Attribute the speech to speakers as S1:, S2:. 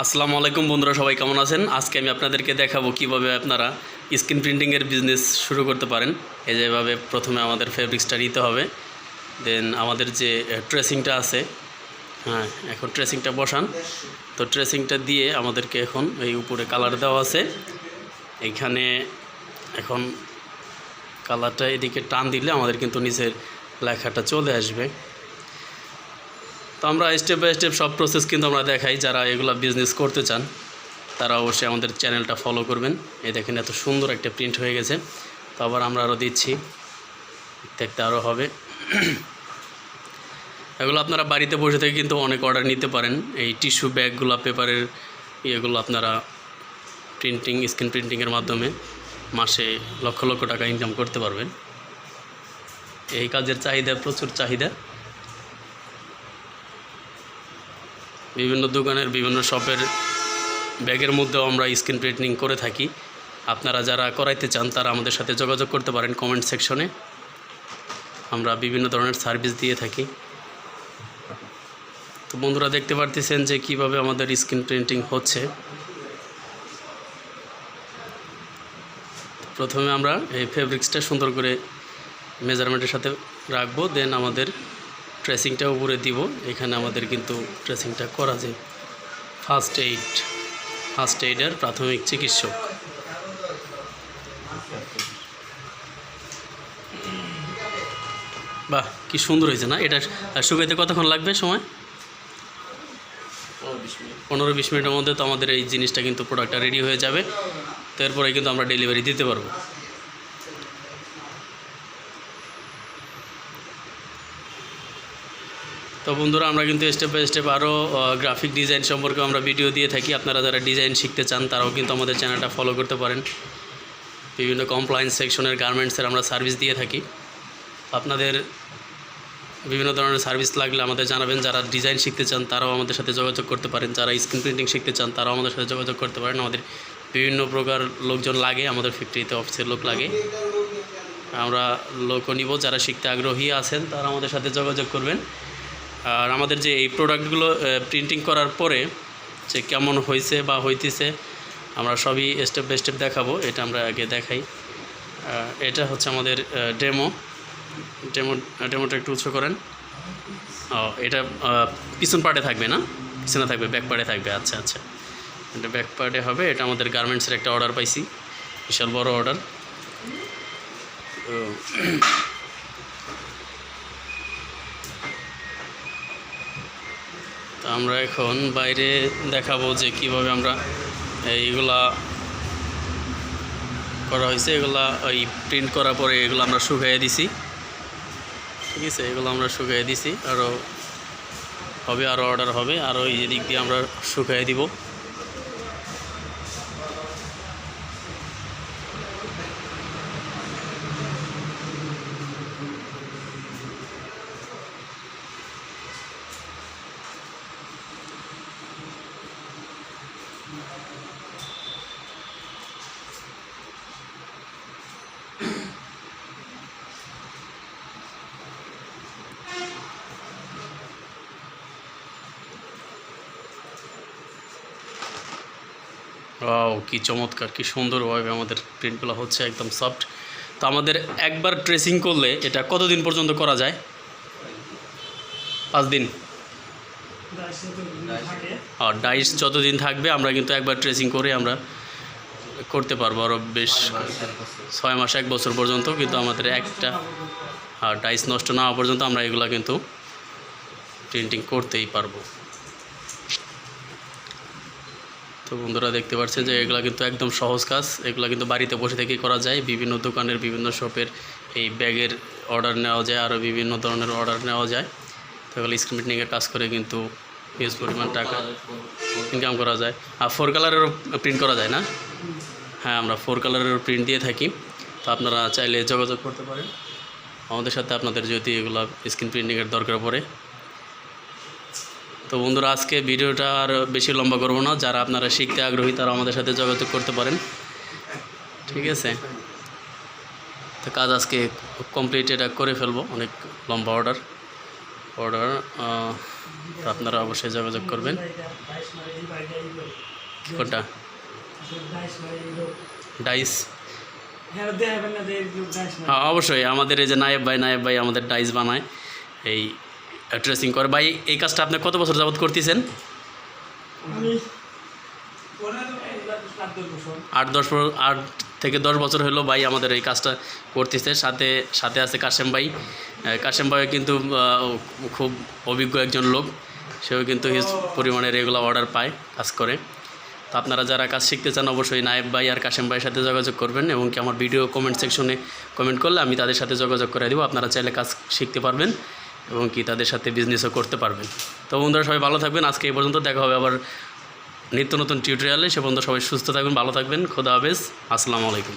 S1: আসসালামু আলাইকুম বন্ধুরা, সবাই কেমন আছেন? আজকে আমি আপনাদেরকে দেখাবো কিভাবে আপনারা স্ক্রিন প্রিন্টিংয়ের বিজনেস শুরু করতে পারেন। এই যেভাবে প্রথমে আমাদের ফেব্রিক্সটা নিতে হবে, দেন আমাদের যে ট্রেসিংটা আছে, হ্যাঁ এখন ট্রেসিংটা বসান। তো ট্রেসিংটা দিয়ে আমাদেরকে এখন এই উপরে কালার দেওয়া আছে, এইখানে এখন কালারটা এদিকে টান দিলে আমাদের কিন্তু নিচের লেখাটা চলে আসবে। তো আমরা স্টেপ বাই স্টেপ সব প্রসেস কিন্তু আমরা দেখাই। যারা এগুলো বিজনেস করতে চান তারা অবশ্যই আমাদের চ্যানেলটা ফলো করবেন। এই দেখেন এত সুন্দর একটা প্রিন্ট হয়ে গেছে। তো আবার আমরা আরও দিচ্ছি, দেখতে আরও হবে। এগুলো আপনারা বাড়িতে বসে থেকে কিন্তু অনেক অর্ডার নিতে পারেন। এই টিস্যু ব্যাগগুলো, পেপারের ইয়েগুলো আপনারা স্ক্রিন প্রিন্টিংয়ের মাধ্যমে মাসে লক্ষ লক্ষ টাকা ইনকাম করতে পারবেন। এই কাজের চাহিদা, প্রচুর চাহিদা। বিভিন্ন দোকানের, বিভিন্ন শপের ব্যাগের মধ্যেও আমরা স্ক্রিন প্রিন্টিং করে থাকি। আপনারা যারা করাইতে চান তারা আমাদের সাথে যোগাযোগ করতে পারেন কমেন্ট সেকশনে। আমরা বিভিন্ন ধরনের সার্ভিস দিয়ে থাকি। তো বন্ধুরা দেখতে পারতেছেন যে কিভাবে আমাদের স্ক্রিন প্রিন্টিং হচ্ছে। প্রথমে আমরা এই ফেব্রিক্সটা সুন্দর করে মেজারমেন্টের সাথে রাখবো, দেন আমাদের ট্রেসিংটা উপরে দিব। এখানে আমাদের কিন্তু ট্রেসিংটা করা যায় ফার্স্ট এইডের প্রাথমিক চিকিৎসক। বাহ, কি সুন্দর হয়েছে না? এটা শুকাইতে কতক্ষণ লাগবে সময়? 15-20 মিনিটের মধ্যে তো আমাদের এই জিনিসটা কিন্তু প্রোডাক্টটা রেডি হয়ে যাবে। তো এরপরে কিন্তু আমরা ডেলিভারি দিতে পারবো। তো বন্ধুরা আমরা কিন্তু স্টেপ বাই স্টেপ আরও গ্রাফিক ডিজাইন সম্পর্কে আমরা ভিডিও দিয়ে থাকি। আপনারা যারা ডিজাইন শিখতে চান তারাও কিন্তু আমাদের চ্যানেলটা ফলো করতে পারেন। বিভিন্ন কমপ্লায়েন্স সেকশনের গার্মেন্টসের আমরা সার্ভিস দিয়ে থাকি। আপনাদের বিভিন্ন ধরনের সার্ভিস লাগলে আমাদের জানাবেন। যারা ডিজাইন শিখতে চান তারাও আমাদের সাথে যোগাযোগ করতে পারেন। যারা স্ক্রিন প্রিন্টিং শিখতে চান তারাও আমাদের সাথে যোগাযোগ করতে পারেন। আমাদের বিভিন্ন প্রকার লোকজন লাগে, আমাদের ফ্যাক্টরিতে অফিসের লোক লাগে, আমরা লোকও নিব। যারা শিখতে আগ্রহী আছেন তারা আমাদের সাথে যোগাযোগ করবেন। আর আমাদের যে এই প্রোডাক্টগুলো প্রিন্টিং করার পরে যে কেমন হয়েছে বা হইতেছে আমরা সবই স্টেপ বাই স্টেপ দেখাবো। এটা আমরা আগে দেখাই। এটা হচ্ছে আমাদের ডেমোটা একটু উৎস করেন। এটা পিছন পার্টে থাকবে না, পিছনে থাকবে, ব্যাক পার্টে থাকবে। আচ্ছা, এটা ব্যাক পার্টে হবে। এটা আমাদের গার্মেন্টসের একটা অর্ডার পাইছি, বিশাল বড় অর্ডার। তো আমরা এখন বাইরে দেখাবো যে কিভাবে আমরা এইগুলা করা হয়েছে। এগুলা ওই প্রিন্ট করার পরে এগুলো আমরা শুকাইয়ে দিছি, ঠিক আছে? এগুলো আমরা শুকাইয়ে দিছি, আরও হবে, আরও অর্ডার হবে, আরও এই দিক দিয়ে আমরা শুকাইয়ে দিব। কি চমৎকার, কি সুন্দরভাবে আমাদের প্রিন্টগুলো হচ্ছে, একদম সফট। তো আমাদের একবার ট্রেসিং করলে এটা কতদিন পর্যন্ত করা যায়? 5 দিন। আর ডাইস যতদিন থাকবে আমরা কিন্তু একবার ট্রেসিং করে আমরা করতে পারবো আরও বেশ 6 মাস 1 বছর পর্যন্ত। কিন্তু আমাদের একটা ডাইস নষ্ট না হওয়া পর্যন্ত আমরা এগুলো কিন্তু প্রিন্টিং করতেই পারবো। তো বন্ধুরা দেখতে পাচ্ছেন যে এগুলো কিন্তু একদম সহজ কাজ। এগুলো কিন্তু বাড়িতে বসে থেকেই করা যায়। বিভিন্ন দোকানের, বিভিন্ন শপের এই ব্যাগের অর্ডার নেওয়া যায়, আরও বিভিন্ন ধরনের অর্ডার নেওয়া যায়। তো এগুলো স্ক্রিন প্রিন্টিংয়ের কাজ করে কিন্তু হিউজ পরিমাণ টাকা ইনকাম করা যায়। আর 4 কালারেরও প্রিন্ট করা যায় না? হ্যাঁ, আমরা 4 কালারেরও প্রিন্ট দিয়ে থাকি। তো আপনারা চাইলে যোগাযোগ করতে পারেন আমাদের সাথে, আপনাদের যদি এগুলো স্ক্রিন প্রিন্টিংয়ের দরকার পড়ে। তো বন্ধুরা আজকে ভিডিওটা আর বেশি লম্বা করব না। যারা আপনারা শিখতে আগ্রহী তারা আমাদের সাথে যোগাযোগ করতে পারেন, ঠিক আছে? তো কাজ আজকে কমপ্লিট এটা করে ফেলবো। অনেক লম্বা অর্ডার তো আপনারা অবশ্যই যোগাযোগ করবেন। কোনটা ডাইস? হ্যাঁ অবশ্যই, আমাদের এই যে নায়েব ভাই আমাদের ডাইস বানায়, এই ট্রেসিং করে। ভাই এই কাজটা আপনি কত বছর যাবত করতেছেন? 8 থেকে 10 বছর হলো ভাই আমাদের এই কাজটা করতেছে। সাথে আছে কাশেম ভাই কিন্তু খুব অভিজ্ঞ একজন লোক, সেও কিন্তু হিউজ পরিমাণে রেগুলার অর্ডার পায়, কাজ করে। তো আপনারা যারা কাজ শিখতে চান অবশ্যই নায়েব ভাই আর কাশেম ভাইয়ের সাথে যোগাযোগ করবেন, এবং কি আমার ভিডিও কমেন্ট সেকশনে কমেন্ট করলে আমি তাদের সাথে যোগাযোগ করে দেবো। আপনারা চাইলে কাজ শিখতে পারবেন এবং কি তাদের সাথে বিজনেসও করতে পারবেন। তো বন্ধুরা সবাই ভালো থাকবেন, আজকে এই পর্যন্ত, দেখা হবে আবার নিত্য নতুন টিউটোরিয়ালে। সে পর্যন্ত সবাই সুস্থ থাকবেন, ভালো থাকবেন, খোদা হাফেজ, আসসালামু আলাইকুম।